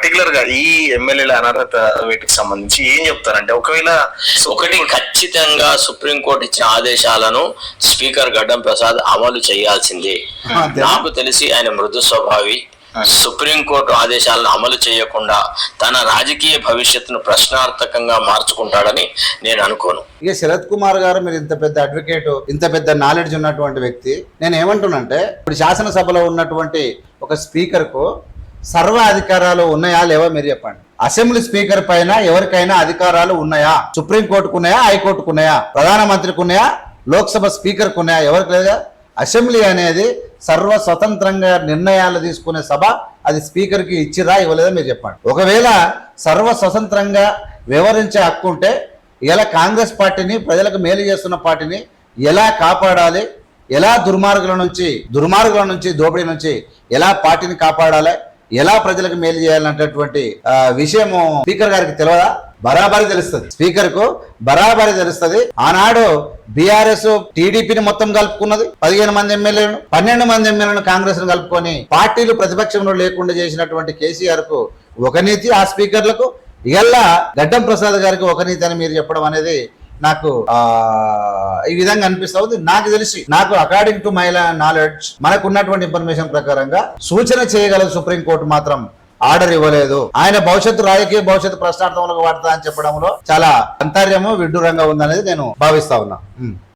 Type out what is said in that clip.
Particular గా ఈ ఎమ్మెల్యేల అనర్హత వీటికి సంబంధించి ఏం చెప్తారంటే, ఒకవేళ ఒకటి ఖచ్చితంగా సుప్రీంకోర్టు ఇచ్చిన ఆదేశాలను స్పీకర్ గడ్డం ప్రసాద్ అమలు చేయాల్సిందే. నాకు తెలిసి ఆయన మృదు స్వభావి. సుప్రీంకోర్టు ఆదేశాలను అమలు చేయకుండా తన రాజకీయ భవిష్యత్తును ప్రశ్నార్థకంగా మార్చుకుంటాడని నేను అనుకోను. ఇక శరత్ కుమార్ గారు, మీరు ఇంత పెద్ద అడ్వకేట్, ఇంత పెద్ద నాలెడ్జ్ ఉన్నటువంటి వ్యక్తి, నేను ఏమంటున్నానంటే ఇప్పుడు శాసనసభలో ఉన్నటువంటి ఒక స్పీకర్ కు సర్వ అధికారాలు ఉన్నాయా లేవా మీరు చెప్పండి. అసెంబ్లీ స్పీకర్ పైన ఎవరికైనా అధికారాలు ఉన్నాయా? సుప్రీంకోర్టుకు ఉన్నాయా, హైకోర్టుకు ఉన్నాయా, ప్రధానమంత్రికి ఉన్నాయా, లోక్సభ స్పీకర్కు ఉన్నాయా? ఎవరికి లేదా? అసెంబ్లీ అనేది సర్వ స్వతంత్రంగా నిర్ణయాలు తీసుకునే సభ. అది స్పీకర్కి ఇచ్చిరా ఇవ్వలేదా మీరు చెప్పండి. ఒకవేళ సర్వ స్వతంత్రంగా వ్యవహరించే హక్కు ఉంటే ఇలా కాంగ్రెస్ పార్టీని, ప్రజలకు మేలు చేస్తున్న పార్టీని ఎలా కాపాడాలి, ఎలా దుర్మార్గుల నుంచి దోపిడీ నుంచి ఎలా పార్టీని కాపాడాలి, ఎలా ప్రజలకు మేలు చేయాలన్నటువంటి విషయము స్పీకర్ గారికి తెలియదా? బరాబరి తెలుస్తుంది. స్పీకర్ కు బరాబరి తెలుస్తుంది. ఆనాడు బీఆర్ఎస్ టీడీపీని మొత్తం కలుపుకున్నది, 15 మంది ఎమ్మెల్యేలను, 12 మంది ఎమ్మెల్యేలను కాంగ్రెస్ ను కలుపుకొని పార్టీలు ప్రతిపక్షంలో లేకుండా చేసినటువంటి కేసీఆర్ కు ఒక నీతి, ఆ స్పీకర్లకు ఇగల్లా గడ్డం ప్రసాద్ గారికి ఒక నీతి అని మీరు చెప్పడం అనేది నాకు ఈ విధంగా అనిపిస్తుంది. నాకు తెలిసి, నాకు అకార్డింగ్ టు మై నాలెడ్జ్, మనకు ఉన్నటువంటి ఇన్ఫర్మేషన్ ప్రకారంగా సూచన చేయగలదు సుప్రీంకోర్టు మాత్రం ఆర్డర్ ఇవ్వలేదు. ఆయన రాజకీయ భవిష్యత్తు ప్రశ్నార్థంలో వాడతా అని చెప్పడంలో చాలా అంతర్యము విడ్డూరంగా ఉందనేది నేను భావిస్తా ఉన్నా.